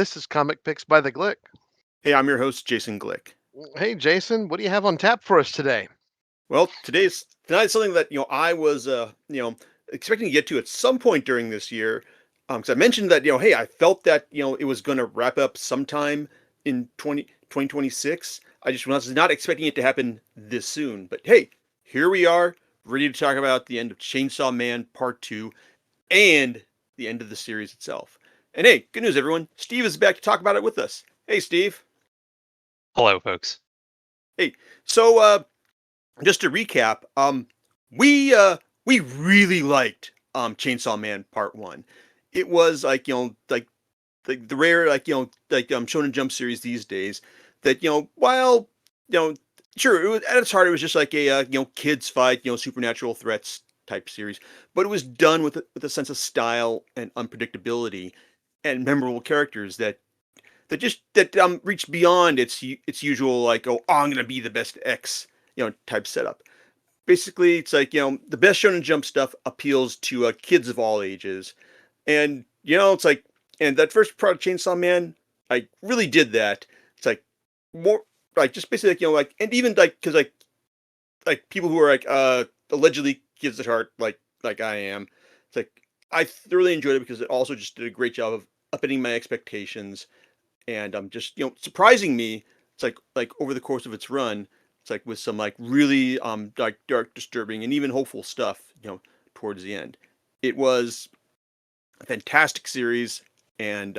This is Comic Picks by the Glick. Hey, I'm your host, Jason Glick. Hey, Jason, what do you have on tap for us today? Well, tonight's something that I was expecting to get to at some point during this year, because I mentioned that hey, I felt that it was going to wrap up sometime in 2026. I just was not expecting it to happen this soon, but hey, here we are, ready to talk about the end of Chainsaw Man Part Two and the end of the series itself. And hey, good news, everyone! Steve is back to talk about it with us. Hey, Steve. Hello, folks. Hey, so just to recap, we really liked Chainsaw Man Part One. It was like the rare Shonen Jump series these days that while sure it was, at its heart it was just like a kids fight supernatural threats type series, but it was done with a sense of style and unpredictability and memorable characters that reached beyond its usual like I'm gonna be the best X type setup. Basically, it's like the best Shonen Jump stuff appeals to kids of all ages, and it's like and that first part of Chainsaw Man, I really did that. It's like more like just basically like like and even like because like people who are like allegedly kids at heart like I am. It's like I thoroughly enjoyed it because it also just did a great job of upping my expectations and just surprising me. It's like over the course of its run, it's like with some like really like dark, disturbing, and even hopeful stuff. Towards the end, it was a fantastic series, and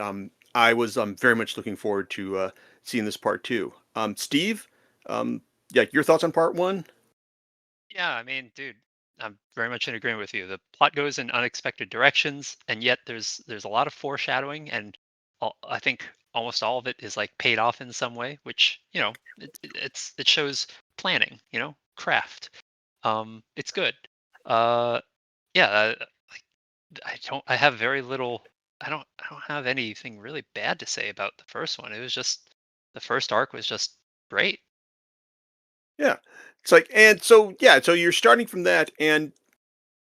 I was very much looking forward to seeing this part two. Steve, yeah, your thoughts on part one? Yeah, I mean, dude, I'm very much in agreement with you. The plot goes in unexpected directions, and yet there's a lot of foreshadowing, and I think almost all of it is like paid off in some way, which it shows planning, craft. It's good. Uh, yeah, like I have very little. I don't have anything really bad to say about the first one. It was just the first arc was just great. Yeah, it's like and so yeah, so you're starting from that, and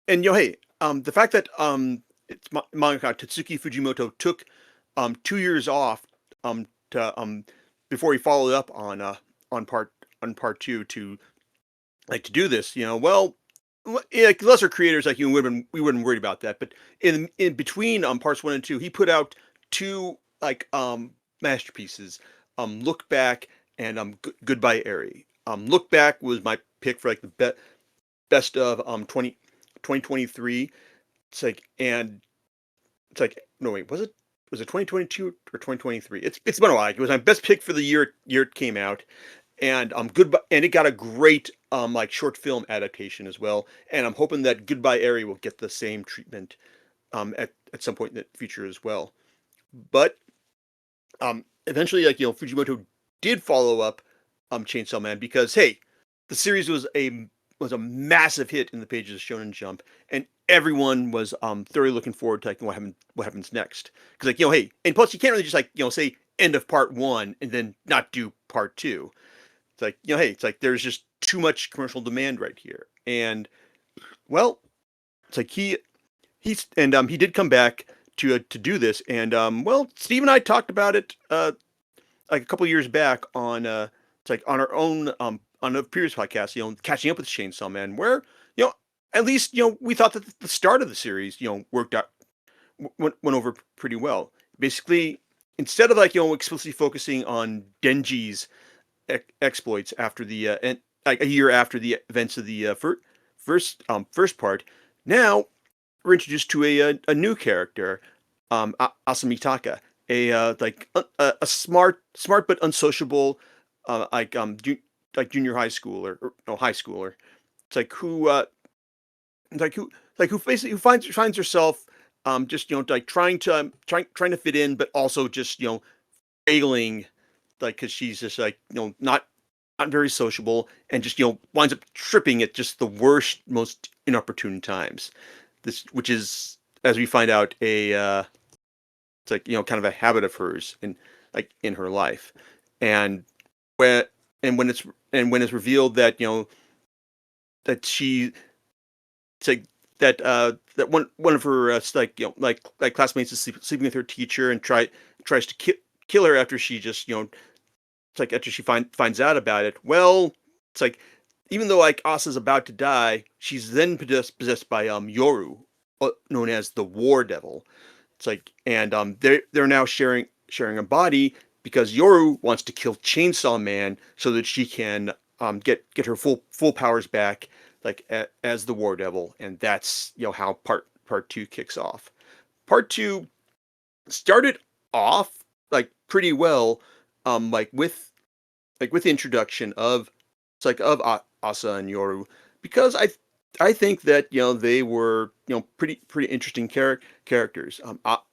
hey, the fact that it's mangaka Tetsuki Fujimoto took 2 years off to before he followed up on part on part two to like to do this, well, yeah, like lesser creators like you we wouldn't worried about that, but in between parts one and two, he put out two like masterpieces, Look Back and Goodbye Eri. Look Back was my pick for like the best of 2023. It's like and it's like no wait, was it 2022 or 2023? It's been a while. It was my best pick for the year it came out, and Goodbye, and it got a great like short film adaptation as well. And I'm hoping that Goodbye Eri will get the same treatment at some point in the future as well. But eventually, like Fujimoto did follow up Chainsaw Man because hey, the series was a massive hit in the pages of Shonen Jump, and everyone was thoroughly looking forward to like what happens next. Because like hey, and plus you can't really just like say end of part one and then not do part two. It's like hey, it's like there's just too much commercial demand right here, and well, it's like he did come back to do this, and well, Steve and I talked about it like a couple years back on it's like on our own on a previous podcast, catching up with Chainsaw Man, where at least we thought that the start of the series worked out went over pretty well. Basically, instead of like explicitly focusing on Denji's exploits after the like a year after the events of the first part, now we're introduced to a new character, Asamitaka, a smart but unsociable, like junior high schooler or no high schooler. It's like who basically who finds herself just like trying to fit in, but also just failing, like because she's just like not very sociable and just winds up tripping at just the worst, most inopportune times. This, which is, as we find out, it's like kind of a habit of hers in her life, and when when it's revealed that that she it's like that one of her like like classmates is sleeping with her teacher and tries to kill her after she just it's like after she finds out about it. Well, it's like even though like Asa's about to die, she's then possessed by Yoru, known as the War Devil. It's like, and they're now sharing a body because Yoru wants to kill Chainsaw Man so that she can get her full powers back, like as the War Devil, and that's how part two kicks off. Part two started off like pretty well, like with the introduction of it's like of Asa and Yoru, because I think that they were pretty interesting characters.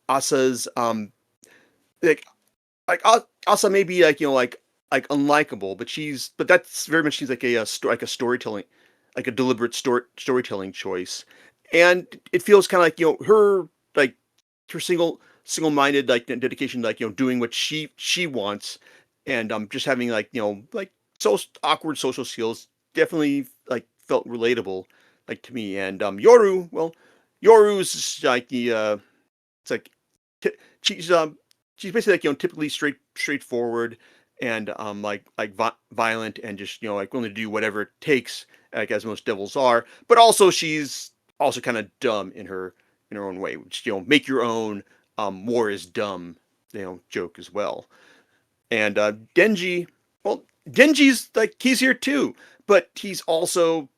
Asa's like Asa may be like like unlikable, but that's very much seems like like a storytelling, like a deliberate storytelling choice, and it feels kind of like her like her single-minded like dedication, like doing what she wants, and just having like like so awkward social skills definitely like felt relatable like to me. And Yoru, well, Yoru's like the it's like t- she's she's basically like typically straightforward and violent and just like willing to do whatever it takes, like as most devils are, but also she's also kind of dumb in her own way, which make your own war is dumb joke as well. And Denji, well, Denji's like he's here too, but he's also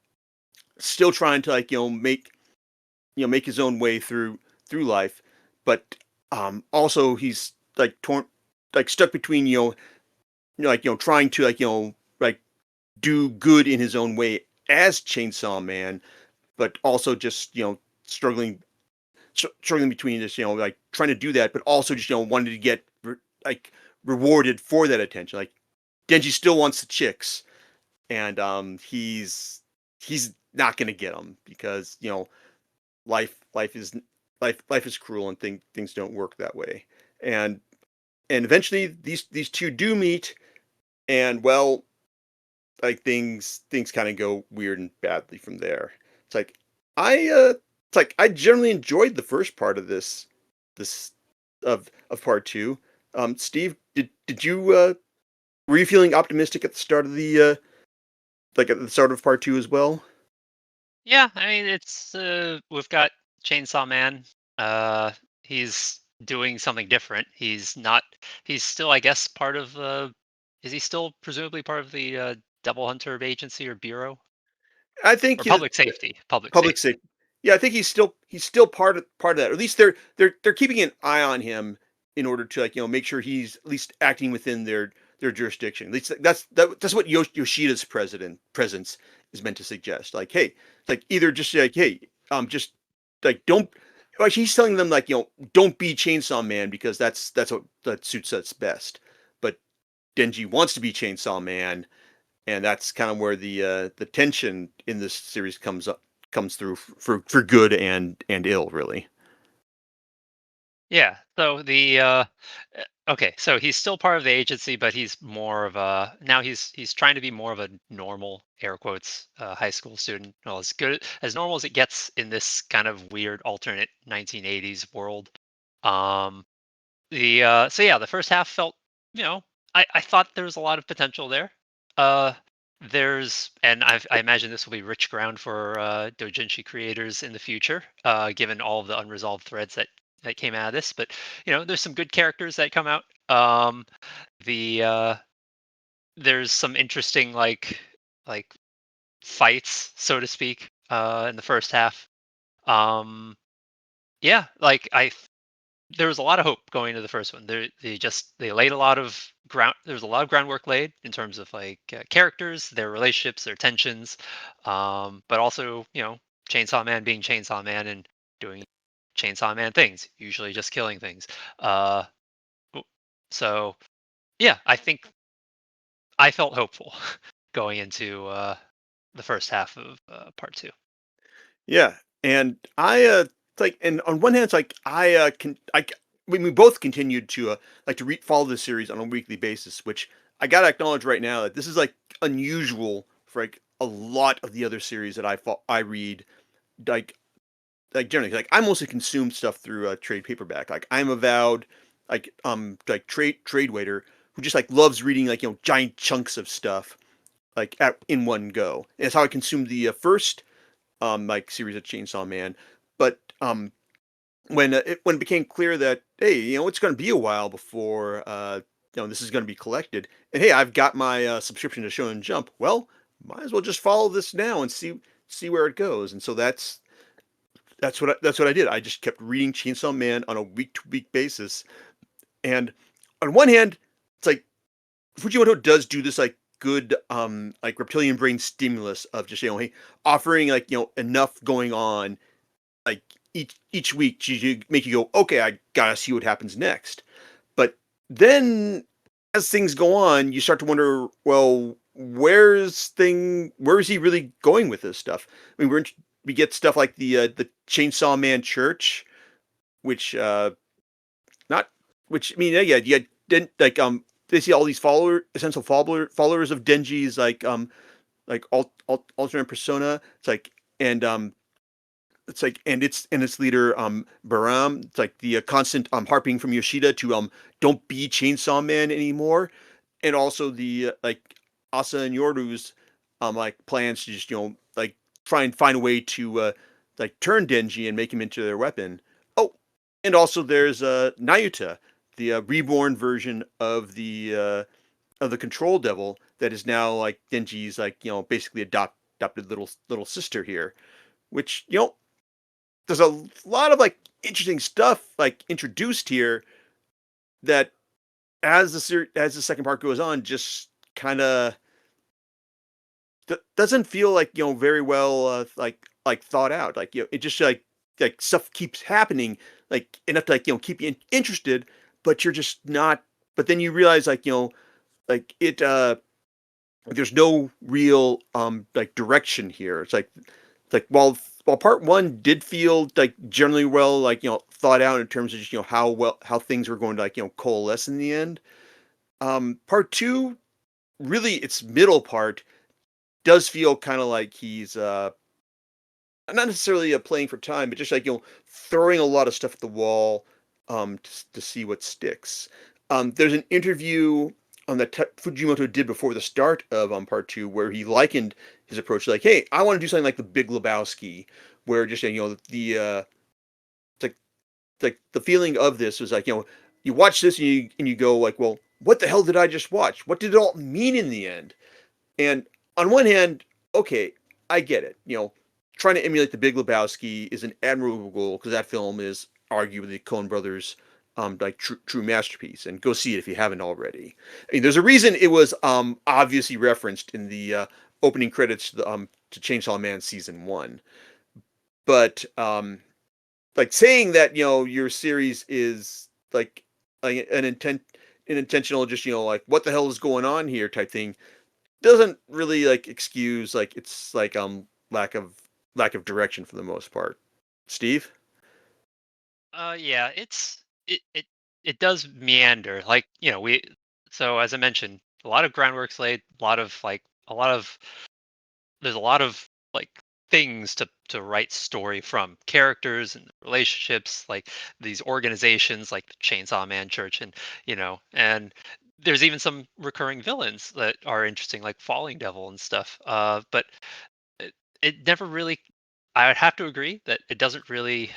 still trying to like make his own way through life, but also he's like torn, like stuck between like trying to like like do good in his own way as Chainsaw Man, but also just struggling struggling between this like trying to do that, but also just wanting to get like rewarded for that attention. Like Denji still wants the chicks, and he's not gonna get them because life is life is cruel and things don't work that way. And eventually these two do meet, and well, like things kind of go weird and badly from there. It's like it's like I generally enjoyed the first part of this of part two. Steve, did you were you feeling optimistic at the start of the like at the start of part two as well? Yeah, I mean it's we've got Chainsaw Man. He's doing something different. He's not. He's still, I guess, part of. Is he still presumably part of the Double Hunter Agency or Bureau I think or Public Safety? Public public Safety. safety. Yeah, I think he's still part of that. Or at least they're keeping an eye on him in order to like make sure he's at least acting within their jurisdiction. At least that's what Yoshida's presence is meant to suggest. Like, hey, like either just like, hey, just like don't. Like he's telling them like don't be Chainsaw Man because that's what that suits us best. But Denji wants to be Chainsaw Man, and that's kind of where the tension in this series comes through for good and ill, really. Yeah. So okay, so he's still part of the agency, but he's more of a now he's trying to be more of a normal air quotes high school student. Well, as good as normal as it gets in this kind of weird alternate 1980s world. Um the so yeah, the first half felt, you know, I thought there was a lot of potential there. Uh I imagine this will be rich ground for Dojinshi creators in the future, given all of the unresolved threads that came out of this. But there's some good characters that come out. The There's some interesting like fights, so to speak, in the first half. Um, yeah, there was a lot of hope going into the first one. They laid a lot of ground. There's a lot of groundwork laid in terms of like characters, their relationships, their tensions, but also Chainsaw Man being Chainsaw Man and doing Chainsaw Man things, usually just killing things. Uh, w- so yeah, I think I felt hopeful going into the first half of part two. Yeah, and and on one hand, it's like we both continued to like to follow the series on a weekly basis, which I gotta acknowledge right now that this is like unusual for like a lot of the other series that I read. Like generally, like I mostly consume stuff through trade paperback. Like I'm Avowed, trade waiter who just like loves reading like giant chunks of stuff like in one go. And it's how I consumed the first like series of Chainsaw Man. But when it became clear that hey, it's going to be a while before this is going to be collected, and hey, I've got my subscription to Shonen Jump. Well, might as well just follow this now and see where it goes. And so that's what I did. I just kept reading Chainsaw Man on a week to week basis. And on one hand, it's like Fujimoto does do this like good like reptilian brain stimulus of just hey, offering like enough going on like each week to make you go, okay, I gotta see what happens next. But then as things go on, you start to wonder, well, where's he really going with this stuff? I mean, we get stuff like the Chainsaw Man Church, which not which I mean yeah, you didn't like they see all these essential followers of Denji's like alternate persona. It's like and its leader Baram. It's like the constant harping from Yoshida to don't be Chainsaw Man anymore, and also the like Asa and Yoru's like plans to just like try and find a way to like turn Denji and make him into their weapon. Oh, and also there's Nayuta, the reborn version of the Control Devil that is now like Denji's like basically adopted little sister here, which there's a lot of like interesting stuff like introduced here that as the second part goes on just kind of doesn't feel like very well like thought out. Like it just like stuff keeps happening like enough to like keep you interested, but you're just not. But then you realize like like it there's no real like direction here. It's like while part one did feel like generally well like thought out in terms of just how things were going to like coalesce in the end. Part two, really its middle part does feel kind of like he's not necessarily playing for time, but just like throwing a lot of stuff at the wall to see what sticks. There's an interview that Fujimoto did before the start of part two where he likened his approach like, hey, I want to do something like the Big Lebowski, where just the like the feeling of this was like you watch this and you go like, well, what the hell did I just watch? What did it all mean in the end? And on one hand, okay, I get it. Trying to emulate the Big Lebowski is an admirable goal because that film is arguably the Coen Brothers like true masterpiece, and go see it if you haven't already. I mean, there's a reason it was obviously referenced in the opening credits to Chainsaw Man season 1. But like saying that your series is like an intentional just like what the hell is going on here type thing doesn't really like excuse like it's like lack of direction for the most part. Steve? Yeah, it does meander. Like, so as I mentioned, a lot of groundwork's laid, a lot of there's a lot of like things to write story from, characters and relationships, like these organizations like the Chainsaw Man Church, and there's even some recurring villains that are interesting, like Falling Devil and stuff. But it never really. I would have to agree that it doesn't really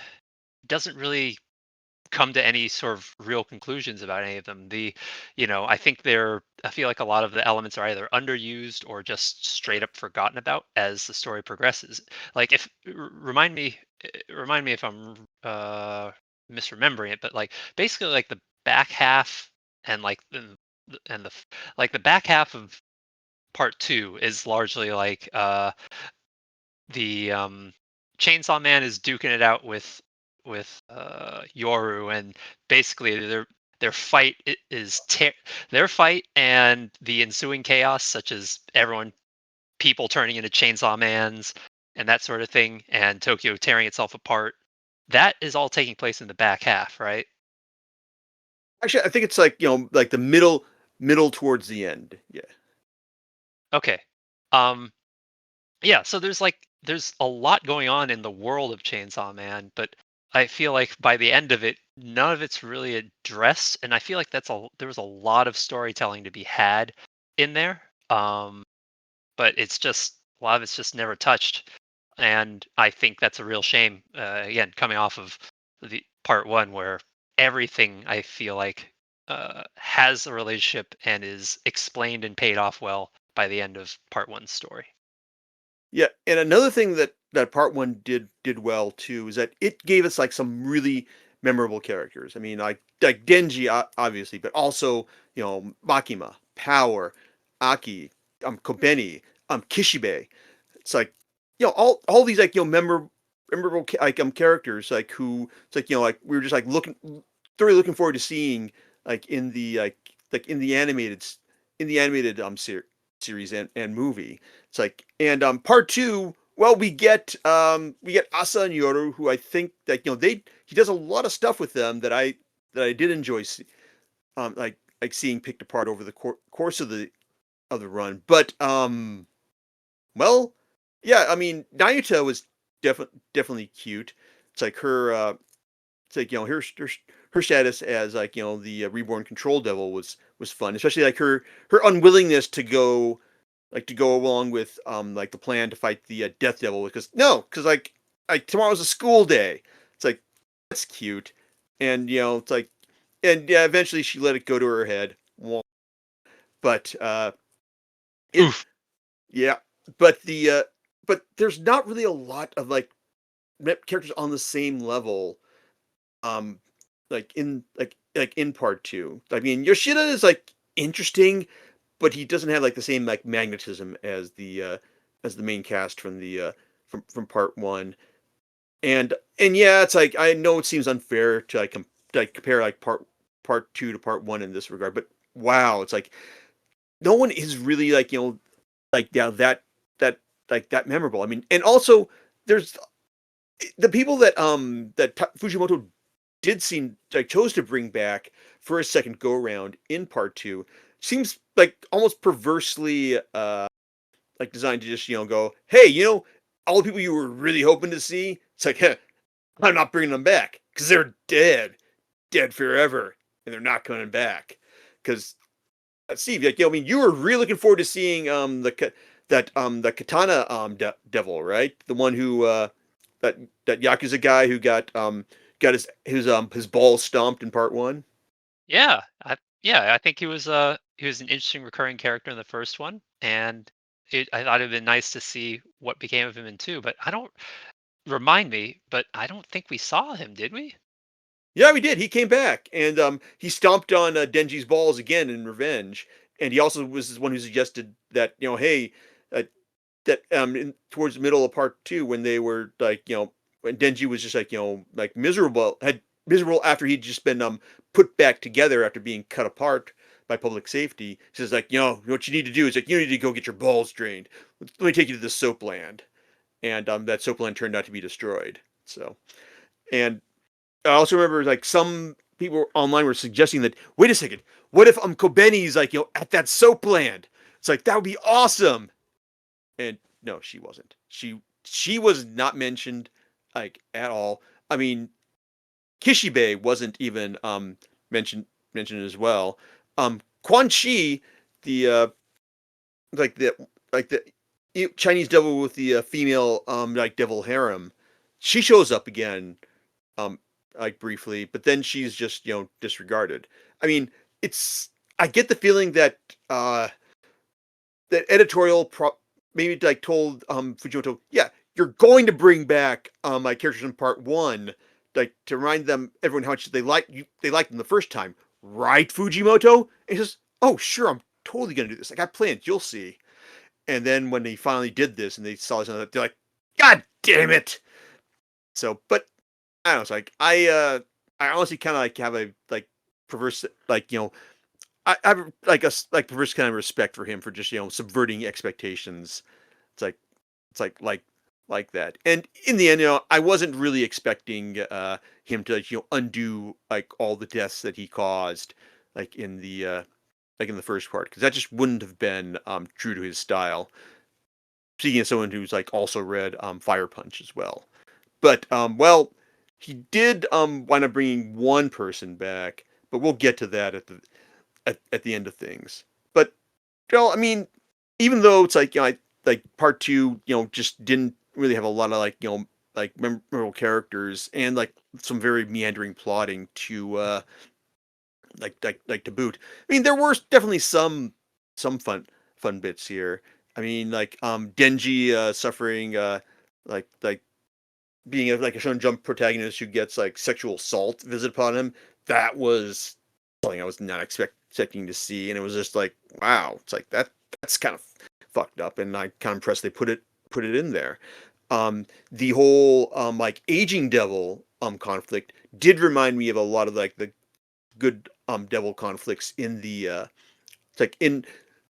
come to any sort of real conclusions about any of them. I feel like a lot of the elements are either underused or just straight up forgotten about as the story progresses. Like if remind me if I'm misremembering it, but like basically like the back half and like the back half of part 2 is largely like the Chainsaw Man is duking it out with Yoru, and basically their fight their fight and the ensuing chaos, such as people turning into Chainsaw Mans and that sort of thing, and Tokyo tearing itself apart. That is all taking place in the back half, right? Actually, I think it's like like the middle towards the end. Yeah. Okay. Um, yeah, so there's a lot going on in the world of Chainsaw Man, but I feel like by the end of it, none of it's really addressed, and I feel like there was a lot of storytelling to be had in there. But it's just a lot of it's just never touched, and I think that's a real shame. Again, coming off of the part one, where everything I feel like has a relationship and is explained and paid off well by the end of part one's story. Yeah, and another thing that part one did well too is that it gave us like some really memorable characters. I mean, like Denji, obviously, but also Makima, Power, Aki, Kobeni, Kishibe. It's like all these like memorable characters like who it's like like we were just like thoroughly looking forward to seeing like in the in the animated series and movie. It's like and part two. Well, we get Asa and Yoru, who I think that he does a lot of stuff with them that I did enjoy like seeing picked apart over the course of the run. But well, yeah, I mean Nayuta was definitely cute. It's like it's like her status as like the reborn control devil was fun, especially like her unwillingness to go along with like the plan to fight the death devil because like tomorrow's a school day. It's like that's cute, and it's like and yeah, eventually she let it go to her head. But it Oof. yeah, but but there's not really a lot of like characters on the same level um like in part two. I mean, Yoshida is like interesting, but he doesn't have like the same like magnetism as the main cast from the from part one. And yeah, it's like I know it seems unfair to like compare like part two to part one in this regard, but wow, it's like no one is really like like yeah that like that memorable. I mean, and also there's the people that Fujimoto did seem like chose to bring back for a second go around in part two seems like almost perversely like designed to just go, hey, all the people you were really hoping to see, it's like, huh, I'm not bringing them back because they're dead forever, and they're not coming back because Steve, like, I mean, you were really looking forward to seeing the katana devil, right? The one who that Yakuza guy who got his balls stomped in part one. Yeah, I think he was an interesting recurring character in the first one, and I thought it'd been nice to see what became of him in two. But I don't remind me, but I don't think we saw him, did we? Yeah, we did. He came back and he stomped on Denji's balls again in revenge. And he also was the one who suggested that hey, uh, that towards the middle of part two when they were like when Denji was just like like miserable after he'd just been put back together after being cut apart by public safety. He says like what you need to do is like you need to go get your balls drained. Let me take you to the soap land. And that soap land turned out to be destroyed. So and I also remember like some people online were suggesting that wait a second, what if Kobeni's like at that soap land? It's like that would be awesome. And no, she wasn't. She was not mentioned like at all. I mean, Kishibe wasn't even mentioned as well. Quan Chi, the like the like the Chinese devil with the female like devil harem, she shows up again um like briefly, but then she's just disregarded. I mean, it's I get the feeling that that editorial maybe like told Fujimoto, yeah, you're going to bring back my characters in part one, like to remind everyone how much they liked them the first time, right, Fujimoto? And he says, oh sure, I'm totally gonna do this. Like I planned, you'll see. And then when they finally did this and they saw this, they're like, God damn it! So, but I don't know. It's like I honestly kind of like have a like perverse like I have like like perverse kind of respect for him for just subverting expectations. It's like it's like that. And in the end, I wasn't really expecting him to undo like all the deaths that he caused like in the first part because that just wouldn't have been true to his style. Speaking of someone who's like also read Fire Punch as well, but well, he did wind up bringing one person back, but we'll get to that at the end of things. But well, I mean, even though it's like like part two, just didn't really have a lot of like like memorable characters and like some very meandering plotting to like to boot. I mean, there were definitely some fun bits here. I mean, like Denji suffering like being like a Shonen Jump protagonist who gets like sexual assault visited upon him. That was something I was not expecting to see, and it was just like, wow, it's like that's kind of fucked up, and I kind of impressed they put it in there. The whole like aging devil conflict did remind me of a lot of like the good devil conflicts in the it's like in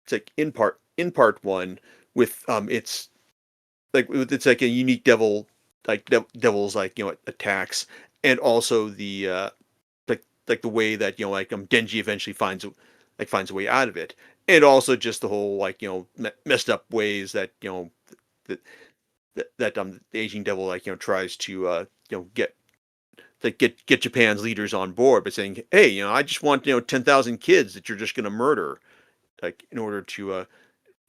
it's like in part one with it's like a unique devil like devil's like attacks, and also the like the way that like Denji eventually finds a way out of it, and also just the whole like messed up ways that that the aging devil like tries to get Japan's leaders on board by saying, hey, I just want 10,000 kids that you're just going to murder like in order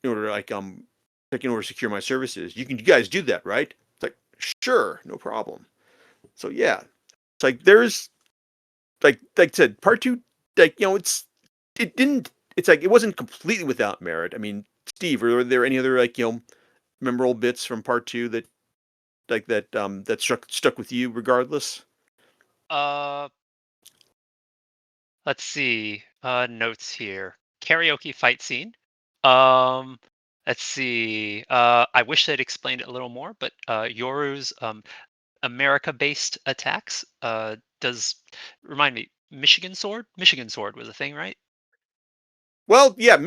like in order to secure my services. You guys do that, right? It's like, sure, no problem. So yeah, it's like there's like I said, part two, like it didn't it's like it wasn't completely without merit. I mean, Steve, were there any other like memorable bits from part two that that stuck with you regardless? Uh, let's see. Notes here. Karaoke fight scene. Um, let's see. I wish they'd explained it a little more, but Yoru's America-based attacks. Does remind me. Michigan sword. Michigan sword was a thing, right? Well, yeah,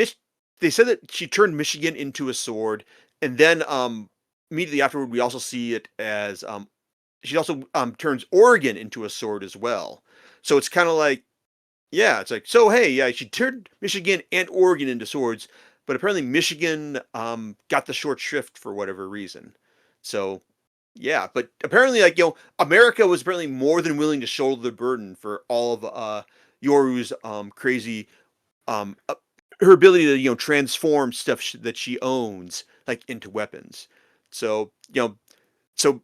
they said that she turned Michigan into a sword, and then immediately afterward we also see it as she also turns Oregon into a sword as well. So it's kind of like, yeah, it's like, so hey, yeah, she turned Michigan and Oregon into swords, but apparently Michigan got the short shrift for whatever reason. So yeah, but apparently like America was apparently more than willing to shoulder the burden for all of Yoru's crazy um uh, her ability to transform stuff that she owns like into weapons. So so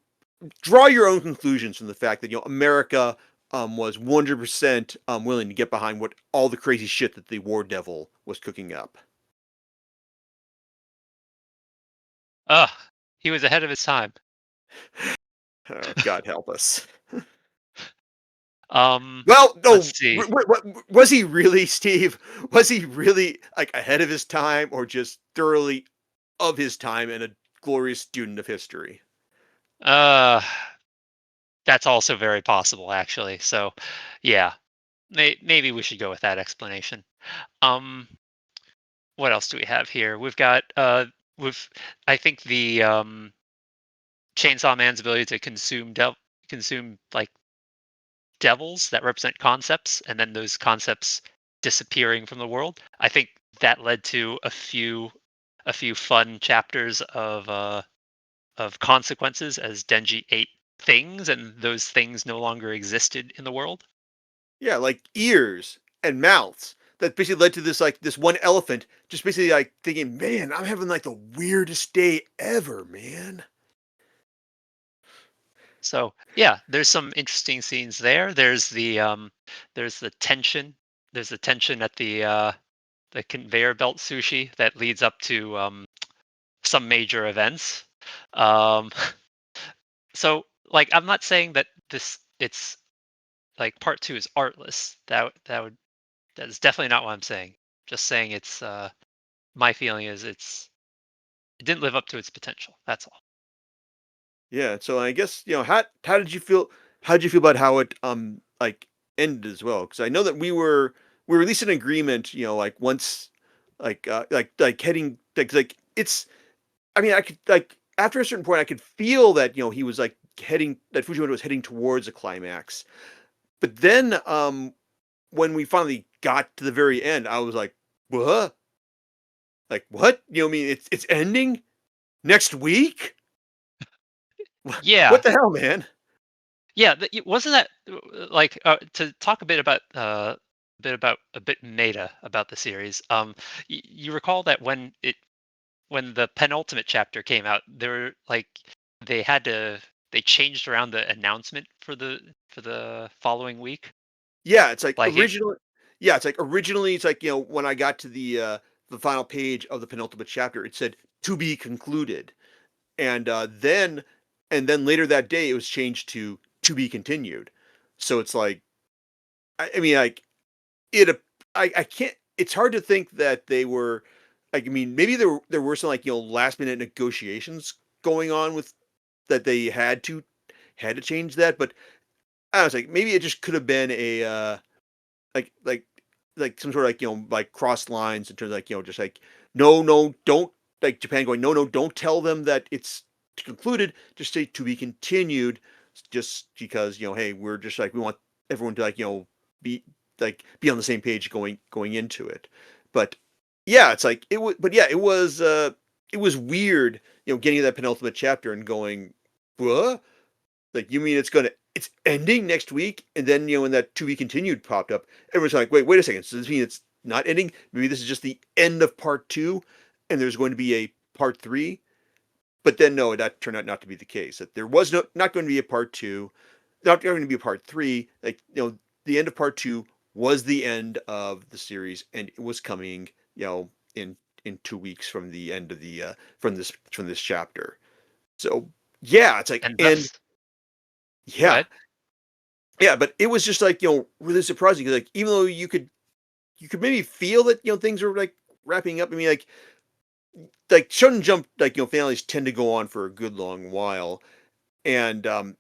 draw your own conclusions from the fact that America was 100% willing to get behind what all the crazy shit that the War Devil was cooking up. Ugh, he was ahead of his time. Oh, God help us. Um, Well, no, let's see. was he really, Steve? Was he really like ahead of his time, or just thoroughly of his time and a glorious student of history? Uh, that's also very possible, actually. So, yeah, maybe we should go with that explanation. Um, what else do we have here? We've got with I think the Chainsaw Man's ability to consume like devils that represent concepts, and then those concepts disappearing from the world. I think that led to a few fun chapters of consequences as Denji ate things, and those things no longer existed in the world. Yeah, like ears and mouths. That basically led to this one elephant just basically like thinking, man, I'm having like the weirdest day ever, man. So yeah, there's some interesting scenes there. There's the tension. There's the tension at the conveyor belt sushi that leads up to some major events. Um, so like I'm not saying that this it's like part two is artless. That is definitely not what I'm saying. Just saying it's my feeling is it didn't live up to its potential. That's all. Yeah, so I guess how did you feel? How did you feel about how it like ended as well? Because I know that we were at least in agreement. Like once like heading like it's. I mean, I could like after a certain point, I could feel that he was like heading that Fujimoto was heading towards a climax. But then when we finally got to the very end, I was like, what? Like what? I mean, it's ending next week. Yeah, What the hell, man? Yeah, wasn't that like to talk a bit about a bit meta about the series. You recall that when the penultimate chapter came out, they had to they changed around the announcement for the following week. Yeah, it's like Like it, originally. Yeah, it's like originally. It's like when I got to the final page of the penultimate chapter, it said to be concluded, and then later that day it was changed to be continued. So it's like I mean like it. I can't. It's hard to think that they were like. I mean, maybe there were some like last minute negotiations going on with that they had to change that, but I was like maybe it just could have been a like like like some sort of like like crossed lines in terms of like just like no don't like Japan going no don't tell them that it's concluded, just say to be continued, just because hey, we're just like we want everyone to like be be on the same page going into it. But yeah, it's like it was, but yeah, it was weird, getting to that penultimate chapter and going what, like, you mean it's ending next week? And then, when that to be continued popped up, everyone's like, wait a second. So does this mean it's not ending? Maybe this is just the end of part two, and there's going to be a part three. But then no, that turned out not to be the case. That there was not going to be a part two, not going to be a part three. Like, the end of part two was the end of the series, and it was coming, in 2 weeks from the end of the from this chapter. So yeah, it's like, and and that's go yeah, ahead. yeah, but it was just like, really surprising 'cause, like, even though you could maybe feel that, things were like wrapping up. I mean, like Shonen Jump, like, finales tend to go on for a good long while. And and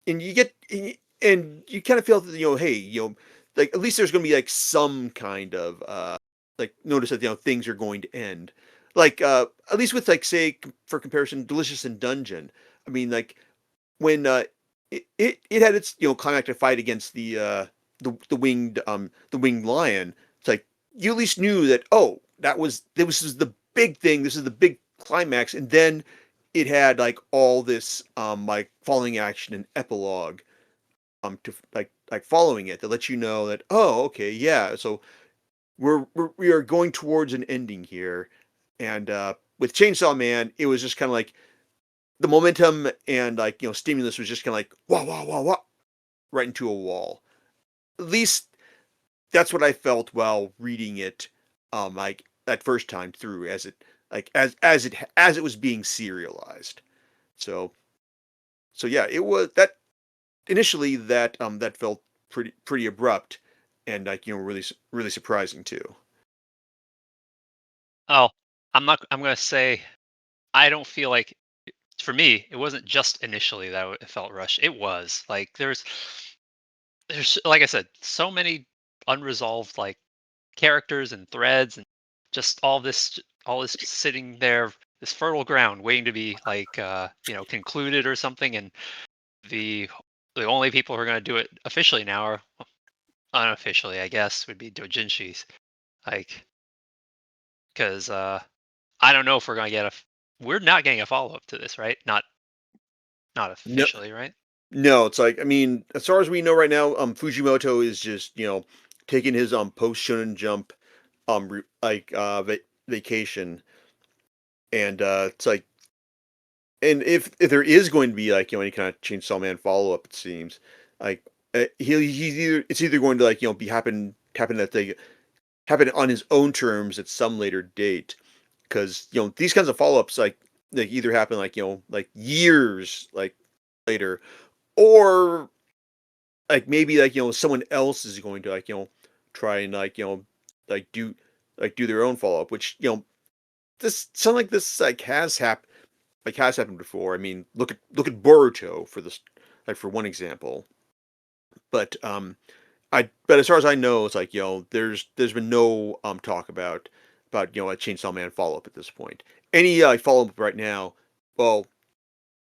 you get and you kind of feel that, hey, like at least there's gonna be like some kind of like notice that things are going to end. Like at least with like say for comparison, Delicious in Dungeon. I mean, like when it had its climactic fight against the winged lion. It's like you at least knew that, oh, this was the big thing, this is the big climax, and then it had like all this like following action and epilogue to like following it that lets you know that, oh, okay, yeah, so we are going towards an ending here. And with Chainsaw Man it was just kind of like the momentum and like stimulus was just kind of like wow wow wow wow right into a wall. At least that's what I felt while reading it, like that first time through, as it like as it was being serialized. So yeah, it was that initially that felt pretty abrupt, and like really surprising too. Oh, I'm gonna say I don't feel like for me it wasn't just initially that it felt rushed. It was like there's like I said, so many unresolved like characters and threads and just all this just sitting there, this fertile ground waiting to be like concluded or something. And the the only people who are going to do it officially now are unofficially, I guess, would be dojinshis, like because I don't know if we're going to we're not getting a follow-up to this, right? Not No, officially, right? no, it's like, I mean, as far as we know right now, Fujimoto is just taking his post Shonen Jump vacation. And it's like, and if there is going to be like any kind of Chainsaw Man follow up, it seems like he's either it's either going to like be happen that they happen on his own terms at some later date, because these kinds of follow ups like either happen like like years like later, or like maybe like someone else is going to like try and like like do do their own follow up, which this something like this has happened before. I mean, look at Boruto for this, like for one example. But but as far as I know, it's like there's been no talk about a Chainsaw Man follow up at this point. Any follow up right now? Well,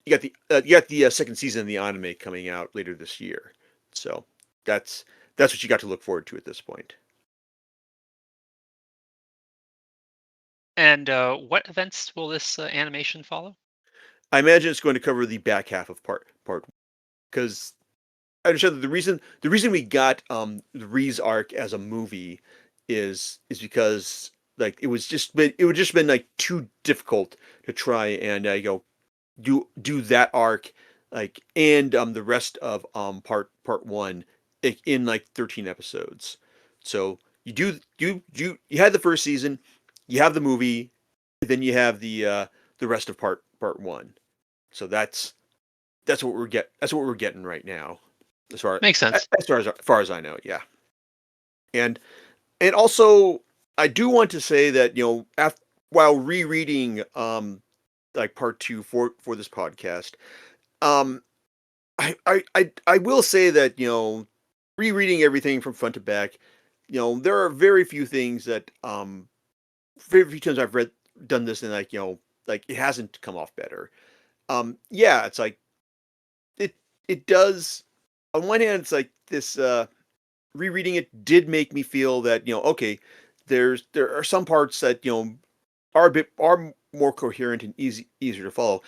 you got the second season of the anime coming out later this year, so that's that's what you got to look forward to at this point. And what events will this animation follow? I imagine it's going to cover the back half of part. because I understand that the reason we got the Reese arc as a movie is because like it would just been like too difficult to try and do that arc like and the rest of part one in like 13 episodes. So you had the first season, you have the movie, then you have the rest of part one. So that's what we're getting right now, as far Makes sense. as I know. Yeah, and also I do want to say that while rereading like part two for this podcast, um I will say that rereading everything from front to back, there are very few things that very few times I've done this and like it hasn't come off better. Yeah, it's like it it does. On one hand, it's like this. Rereading it did make me feel that okay, there are some parts that are more coherent and easier to follow.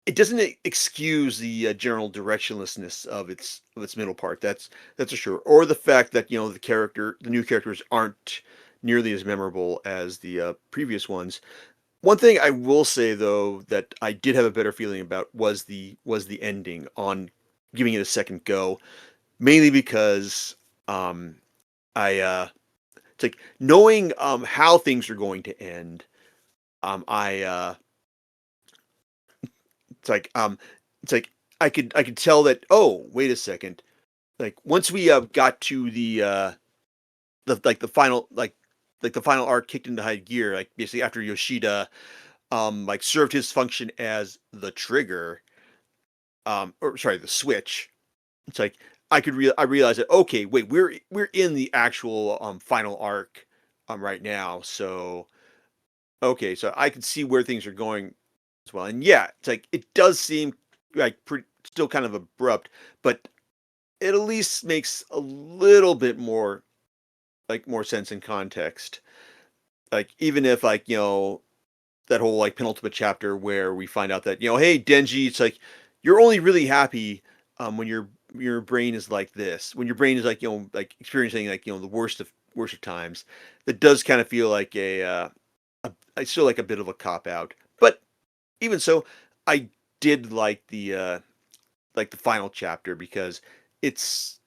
It doesn't excuse the general directionlessness of its middle part. That's for sure. Or the fact that the new characters aren't nearly as memorable as the previous ones. One thing I will say though that I did have a better feeling about was the ending on giving it a second go, mainly because um I it's like knowing how things are going to end. I it's like it's like I could tell that, oh, wait a second. Like once we got to the final arc kicked into high gear, like basically after Yoshida like served his function as the trigger, or sorry, the switch. It's like I realized that, okay, wait, we're in the actual final arc right now. So okay, so I can see where things are going as well. And yeah, it's like it does seem like still kind of abrupt, but it at least makes a little bit more sense in context. Like even if that whole like penultimate chapter where we find out that hey Denji, it's like you're only really happy when your brain is like this, when your brain is like like experiencing like the worst of times. That does kind of feel like I still like a bit of a cop out, but even so, I did like the final chapter because it's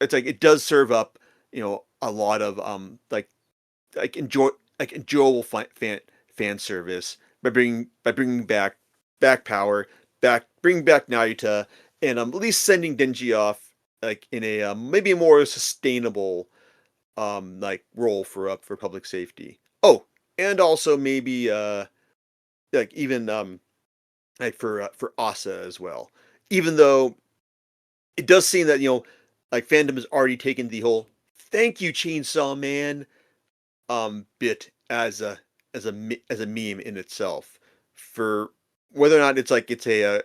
like it does serve up a lot of like enjoyable fan service by bringing back power, bringing back Naruto, and at least sending Denji off like in a maybe a more sustainable like role for public safety. Oh, and also maybe like even like for Asa as well. Even though it does seem that like fandom has already taken the whole "thank you Chainsaw Man" bit as a meme in itself. For whether or not it's a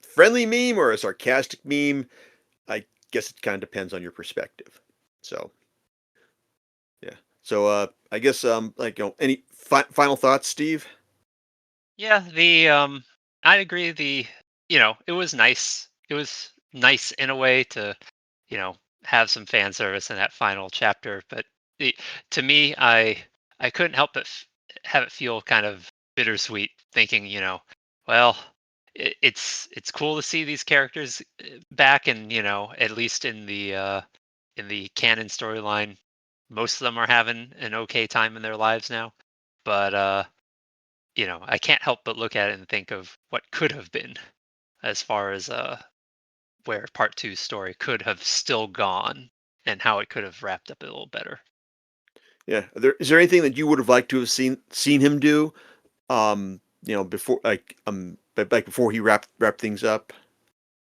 friendly meme or a sarcastic meme, I guess it kind of depends on your perspective. So yeah. So I guess like any final thoughts, Steve? Yeah, the I agree. It was nice. It was nice in a way to, you know, have some fan service in that final chapter. But the, to me, I couldn't help but have it feel kind of bittersweet, thinking, well, it's cool to see these characters back, and at least in the canon storyline, most of them are having an okay time in their lives now. But I can't help but look at it and think of what could have been, as far as where part two's story could have still gone and how it could have wrapped up a little better. Yeah. Is there anything that you would have liked to have seen him do? Before like before he wrapped things up.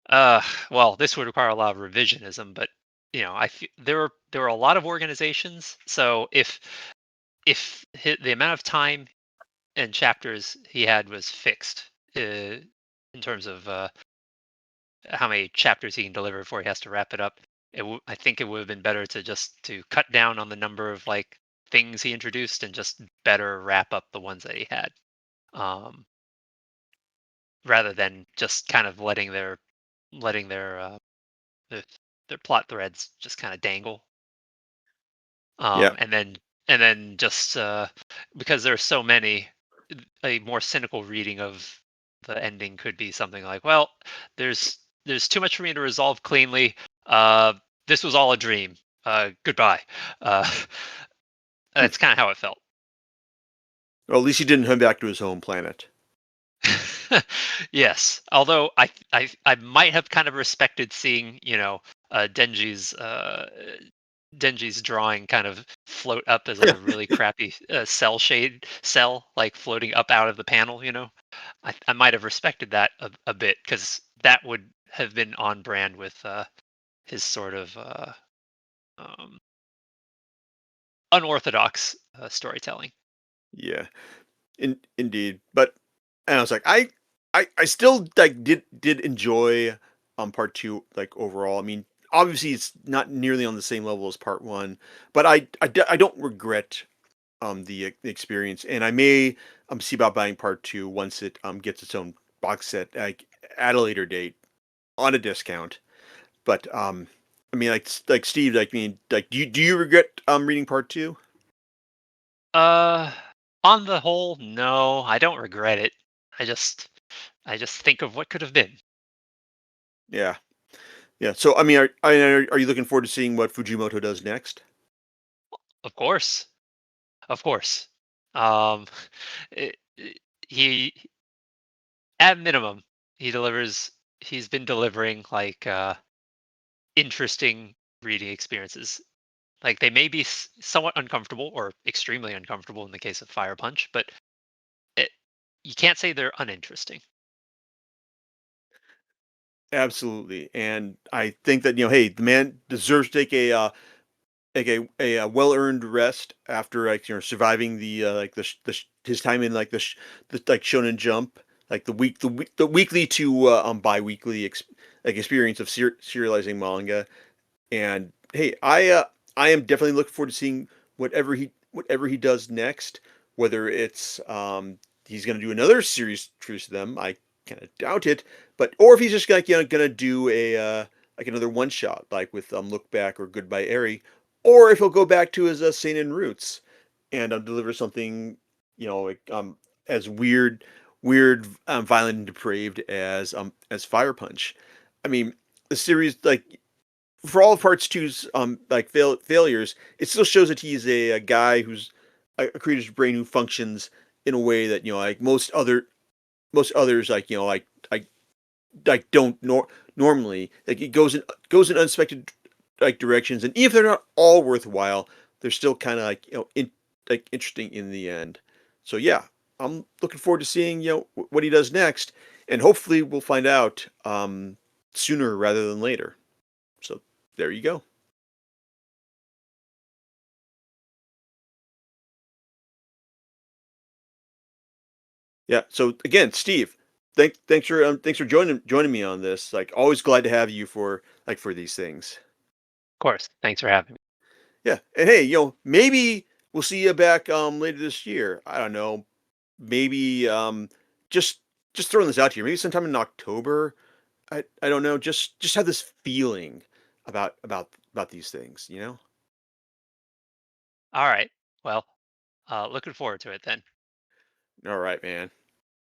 Uh, well, this would require a lot of revisionism, but there were a lot of organizations. So if the amount of time and chapters he had was fixed, in terms of how many chapters he can deliver before he has to wrap it up. I think it would have been better to just to cut down on the number of like things he introduced and just better wrap up the ones that he had, um, rather than just kind of letting their letting their, their plot threads just kind of dangle. Yeah. And then just because there are so many, a more cynical reading of the ending could be something like, well, there's too much for me to resolve cleanly. Uh, this was all a dream. Goodbye. Uh, Hmm. that's kind of how it felt. Well, at least he didn't head back to his home planet. Yes, although I might have kind of respected seeing, Denji's drawing kind of float up as a really crappy cell like floating up out of the panel. I might have respected that a bit because that would have been on brand with his sort of um, unorthodox storytelling. Yeah, indeed. But and I was like, I still like did enjoy part two like overall. I mean, obviously it's not nearly on the same level as part one, but I don't regret the experience, and I may see about buying part two once it gets its own box set like at a later date on a discount. But I mean, like Steve, like, I mean, like, do you regret reading part two? Uh, on the whole, no, I don't regret it. I just I just think of what could have been. Yeah, yeah. So I mean, are you looking forward to seeing what Fujimoto does next? Of course, of course. Um, he at minimum he delivers. He's been delivering like interesting reading experiences. Like they may be somewhat uncomfortable or extremely uncomfortable in the case of Fire Punch, but it, you can't say they're uninteresting. Absolutely, and I think that hey, the man deserves to take a well earned rest after like surviving the like his time in like the like Shonen Jump, like the weekly to bi-weekly like experience of serializing manga. And hey, I am definitely looking forward to seeing whatever he does next. Whether it's he's going to do another series Truce to Them, I kind of doubt it. But or if he's just like going to do a like another one shot like with Look Back or Goodbye Eri, or if he'll go back to his seinen roots and deliver something like as weird, violent and depraved as Fire Punch. I mean, the series like for all of parts two's like failures, it still shows that he's a guy who's a creator's brain who functions in a way that like most others like like don't normally like it goes in unexpected like directions, and even if they're not all worthwhile, they're still kind of like like interesting in the end. So yeah, I'm looking forward to seeing what he does next, and hopefully we'll find out sooner rather than later. So there you go. Yeah. So again, Steve, thanks for joining me on this. Like always glad to have you for for these things. Of course, thanks for having me. Yeah. And hey, maybe we'll see you back later this year. I don't know. Maybe just throwing this out here. Maybe sometime in October. I don't know. Just have this feeling about these things. All right. Well, looking forward to it then. All right, man.